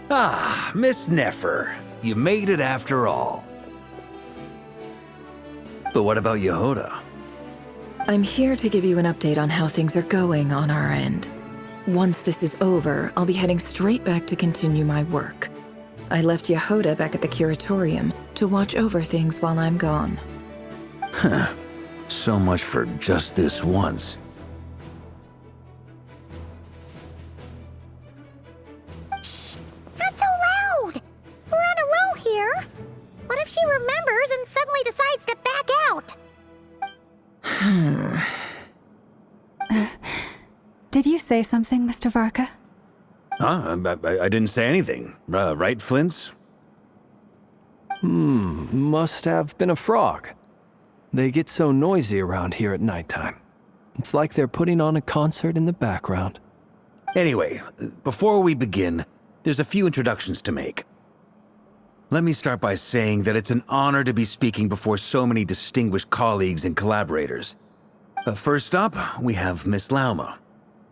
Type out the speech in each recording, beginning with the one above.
Ah, Miss Nefer. You made it after all. But what about Yehoda? I'm here to give you an update on how things are going on our end. Once this is over, I'll be heading straight back to continue my work. I left Yehoda back at the curatorium to watch over things while I'm gone. Huh. So much for just this once. Shh! Not so loud! We're on a roll here! What if she remembers and suddenly decides to back out? Did you say something, Mr. Varka? Huh? I didn't say anything. Right, Flint's? Must have been a frog. They get so noisy around here at nighttime. It's like they're putting on a concert in the background. Anyway, before we begin, there's a few introductions to make. Let me start by saying that it's an honor to be speaking before so many distinguished colleagues and collaborators. First up, we have Miss Lauma.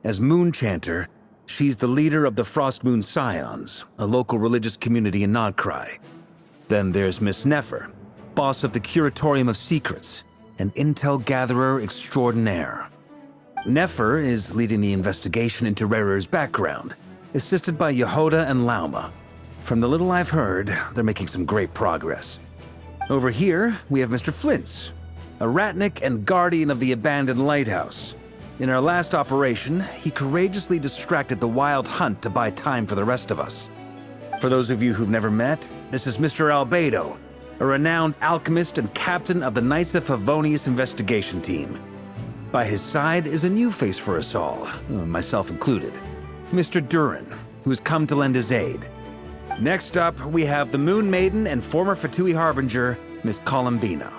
As Moon Chanter, she's the leader of the Frost Moon Scions, a local religious community in Nodcry. Then there's Miss Nefer, boss of the Curatorium of Secrets, and intel gatherer extraordinaire. Nefer is leading the investigation into Rerer's background, assisted by Yehoda and Lauma. From the little I've heard, they're making some great progress. Over here, we have Mr. Flint's, a ratnik and guardian of the abandoned lighthouse. In our last operation, he courageously distracted the wild hunt to buy time for the rest of us. For those of you who've never met, this is Mr. Albedo, a renowned alchemist and captain of the Knights of Favonius investigation team. By his side is a new face for us all, myself included, Mr. Durin, who has come to lend his aid. Next up, we have the Moon Maiden and former Fatui Harbinger, Miss Columbina.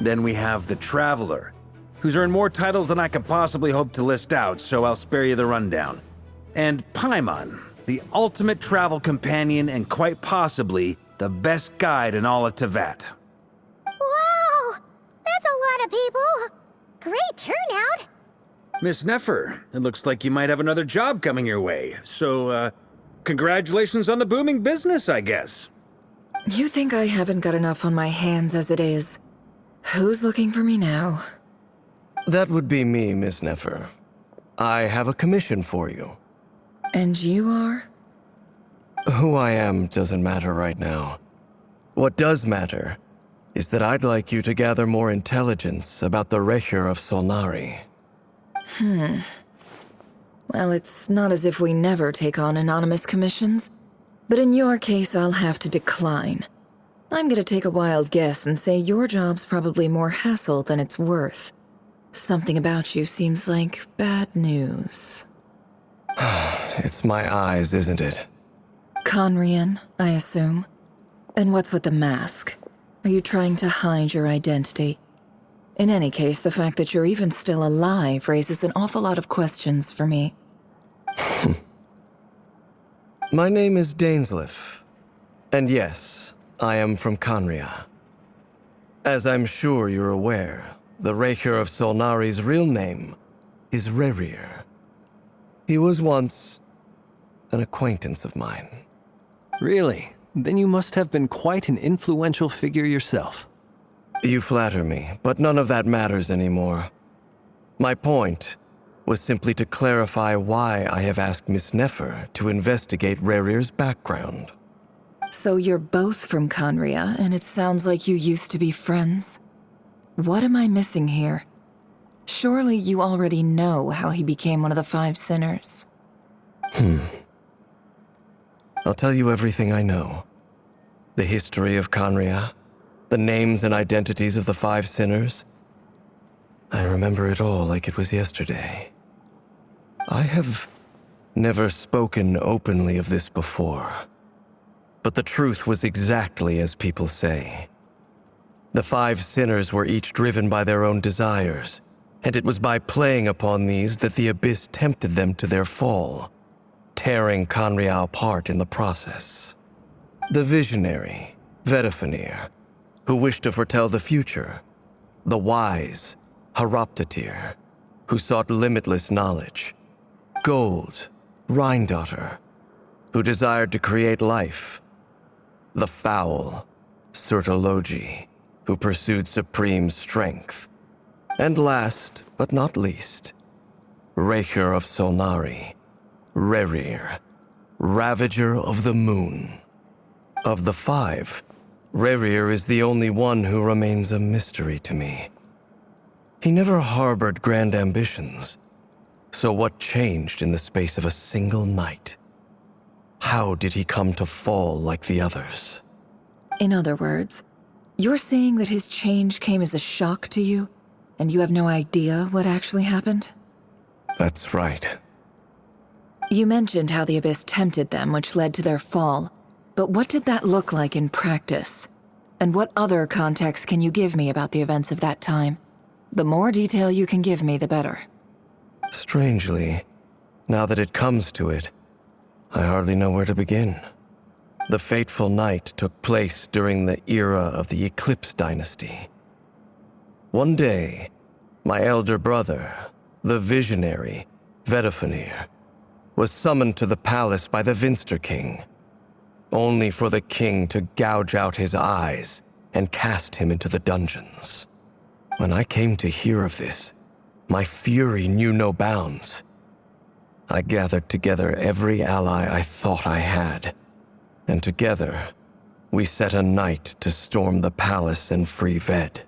Then we have the Traveler, who's earned more titles than I could possibly hope to list out, so I'll spare you the rundown. And Paimon, the ultimate travel companion and quite possibly the best guide in all of Tevat. Wow! That's a lot of people! Great turnout! Miss Nefer, it looks like you might have another job coming your way, so, congratulations on the booming business, I guess. You think I haven't got enough on my hands as it is? Who's looking for me now? That would be me, Miss Nefer. I have a commission for you. And you are? Who I am doesn't matter right now. What does matter is that I'd like you to gather more intelligence about the Recher of Solnari. Well, it's not as if we never take on anonymous commissions, but in your case, I'll have to decline. I'm gonna take a wild guess and say your job's probably more hassle than it's worth. Something about you seems like bad news. It's my eyes, isn't it? Conrian, I assume. And what's with the mask? Are you trying to hide your identity? In any case, the fact that you're even still alive raises an awful lot of questions for me. My name is Dainsleif. And yes, I am from Conria. As I'm sure you're aware, the Recher of Solnari's real name is Rerir. He was once an acquaintance of mine. Really? Then you must have been quite an influential figure yourself. You flatter me, but none of that matters anymore. My point was simply to clarify why I have asked Miss Nefer to investigate Rerir's background. So you're both from Conria, and it sounds like you used to be friends? What am I missing here? Surely you already know how he became one of the Five Sinners. I'll tell you everything I know. The history of Conria, the names and identities of the Five Sinners. I remember it all like it was yesterday. I have never spoken openly of this before, but the truth was exactly as people say. The Five Sinners were each driven by their own desires, and it was by playing upon these that the Abyss tempted them to their fall, tearing Conria apart in the process. The visionary, Vedafinir, who wished to foretell the future, the wise Horoptatyr, who sought limitless knowledge. Gold, Rhine-daughter, who desired to create life. The foul Sertologi, who pursued supreme strength. And last, but not least, Raker of Solnari, Rerir, Ravager of the Moon. Of the five, Rerir is the only one who remains a mystery to me. He never harbored grand ambitions, so what changed in the space of a single night? How did he come to fall like the others? In other words, you're saying that his change came as a shock to you, and you have no idea what actually happened? That's right. You mentioned how the Abyss tempted them, which led to their fall. But what did that look like in practice? And what other context can you give me about the events of that time? The more detail you can give me, the better. Strangely, now that it comes to it, I hardly know where to begin. The fateful night took place during the era of the Eclipse dynasty. One day, my elder brother, the visionary, Vedifenir, was summoned to the palace by the Vinster King, only for the king to gouge out his eyes and cast him into the dungeons. When I came to hear of this, my fury knew no bounds. I gathered together every ally I thought I had, and together, we set a night to storm the palace and free Ved.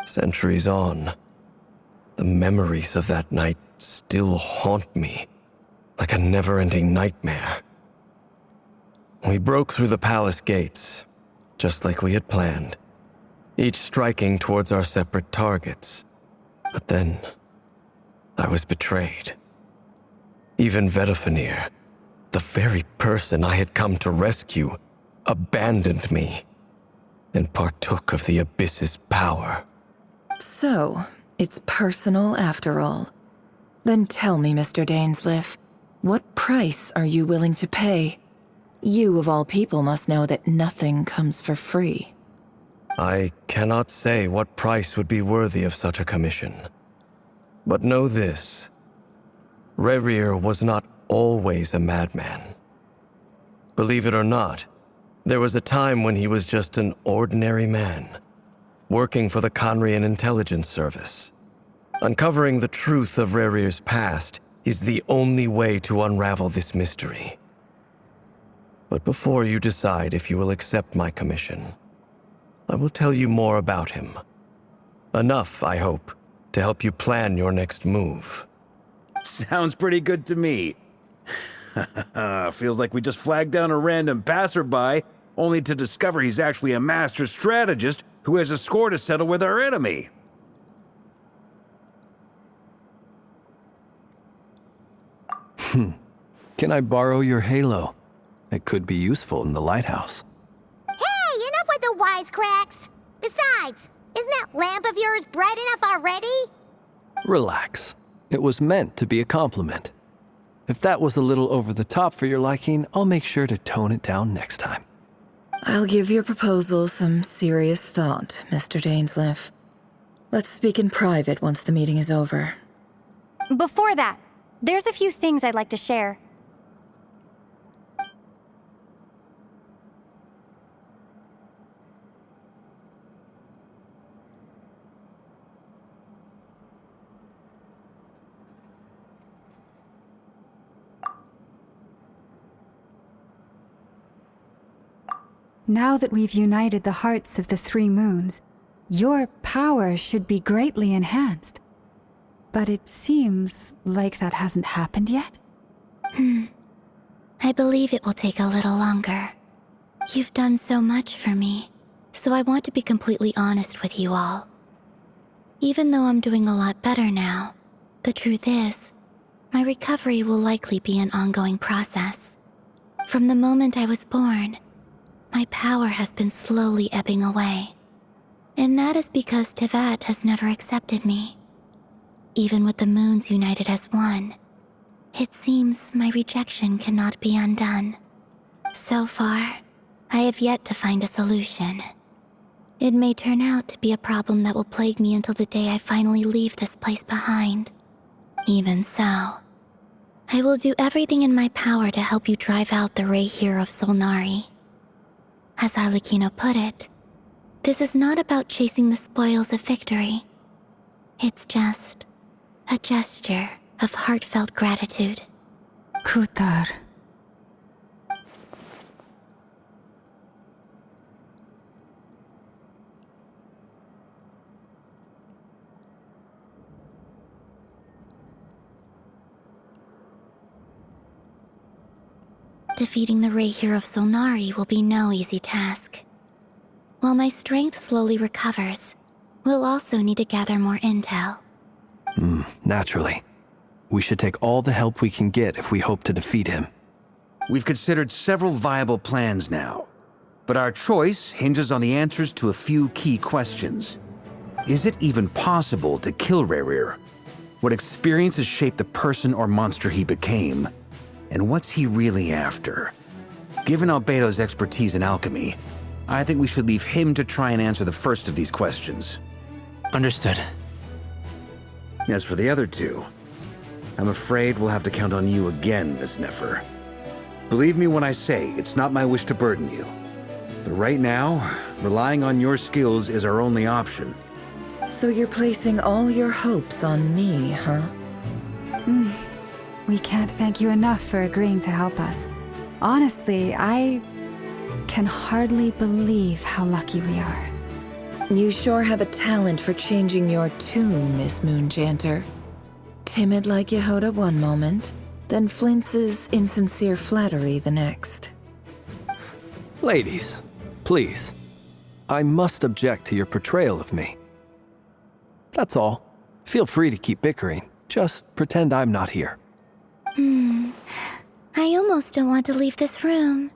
Centuries on, the memories of that night still haunt me like a never-ending nightmare. We broke through the palace gates, just like we had planned, each striking towards our separate targets. But then, I was betrayed. Even Vedifenir, the very person I had come to rescue, abandoned me and partook of the Abyss's power. So, it's personal after all. Then tell me, Mr. Dainsleif, what price are you willing to pay? You, of all people, must know that nothing comes for free. I cannot say what price would be worthy of such a commission. But know this. Rerir was not always a madman. Believe it or not, there was a time when he was just an ordinary man, working for the Conrian Intelligence Service. Uncovering the truth of Rerir's past is the only way to unravel this mystery. But before you decide if you will accept my commission, I will tell you more about him. Enough, I hope, to help you plan your next move. Sounds pretty good to me. Feels like we just flagged down a random passerby, only to discover he's actually a master strategist who has a score to settle with our enemy. Can I borrow your halo? It could be useful in the lighthouse. Hey, enough with the wisecracks! Besides, isn't that lamp of yours bright enough already? Relax. It was meant to be a compliment. If that was a little over the top for your liking, I'll make sure to tone it down next time. I'll give your proposal some serious thought, Mr. Dainsleif. Let's speak in private once the meeting is over. Before that, there's a few things I'd like to share. Now that we've united the hearts of the three moons, your power should be greatly enhanced. But it seems like that hasn't happened yet? I believe it will take a little longer. You've done so much for me, so I want to be completely honest with you all. Even though I'm doing a lot better now, the truth is, my recovery will likely be an ongoing process. From the moment I was born, my power has been slowly ebbing away. And that is because Tevat has never accepted me. Even with the moons united as one, it seems my rejection cannot be undone. So far, I have yet to find a solution. It may turn out to be a problem that will plague me until the day I finally leave this place behind. Even so, I will do everything in my power to help you drive out the Ray here of Solnari. As Arlecchino put it, this is not about chasing the spoils of victory. It's just a gesture of heartfelt gratitude. Kutar. Defeating the Ray here of Solnari will be no easy task. While my strength slowly recovers, we'll also need to gather more intel. Naturally. We should take all the help we can get if we hope to defeat him. We've considered several viable plans now, but our choice hinges on the answers to a few key questions. Is it even possible to kill Rerir? What experiences shaped the person or monster he became? And what's he really after? Given Albedo's expertise in alchemy, I think we should leave him to try and answer the first of these questions. Understood. As for the other two, I'm afraid we'll have to count on you again, Miss Nefer. Believe me when I say it's not my wish to burden you. But right now, relying on your skills is our only option. So you're placing all your hopes on me, huh? We can't thank you enough for agreeing to help us. Honestly, I can hardly believe how lucky we are. You sure have a talent for changing your tune, Miss Moonjanter. Timid like Yehoda one moment, then flinches insincere flattery the next. Ladies, please. I must object to your portrayal of me. That's all. Feel free to keep bickering. Just pretend I'm not here. I almost don't want to leave this room.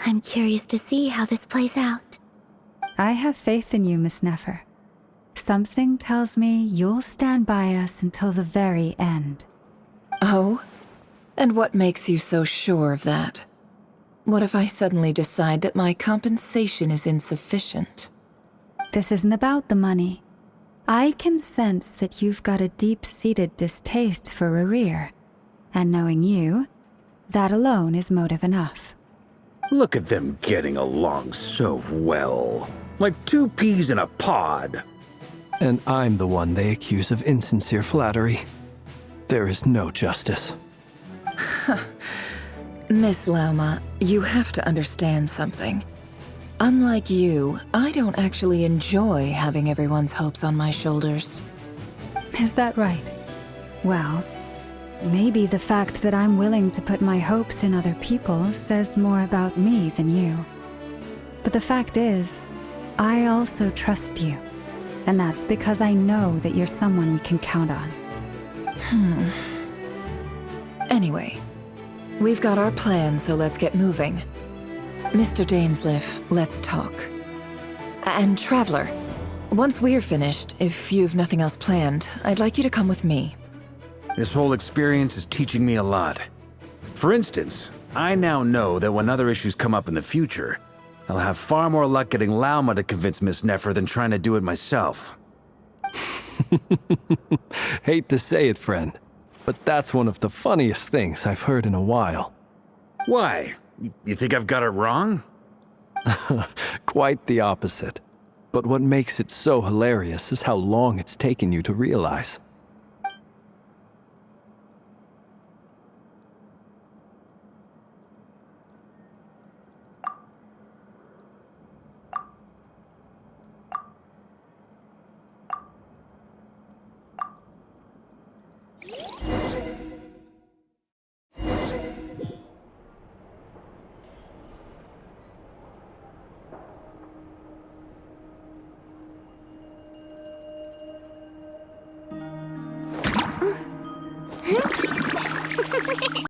I'm curious to see how this plays out. I have faith in you, Miss Nefer. Something tells me you'll stand by us until the very end. Oh? And what makes you so sure of that? What if I suddenly decide that my compensation is insufficient? This isn't about the money. I can sense that you've got a deep-seated distaste for Rerir. And knowing you, that alone is motive enough. Look at them getting along so well. Like two peas in a pod. And I'm the one they accuse of insincere flattery. There is no justice. Miss Lauma, you have to understand something. Unlike you, I don't actually enjoy having everyone's hopes on my shoulders. Is that right? Well, maybe the fact that I'm willing to put my hopes in other people says more about me than you. But the fact is, I also trust you. And that's because I know that you're someone we can count on. Anyway, we've got our plan, so let's get moving. Mr. Dainsleif, let's talk. And Traveler, once we're finished, if you've nothing else planned, I'd like you to come with me. This whole experience is teaching me a lot. For instance, I now know that when other issues come up in the future, I'll have far more luck getting Lauma to convince Miss Nefer than trying to do it myself. Hate to say it, friend, but that's one of the funniest things I've heard in a while. Why? You think I've got it wrong? Quite the opposite. But what makes it so hilarious is how long it's taken you to realize.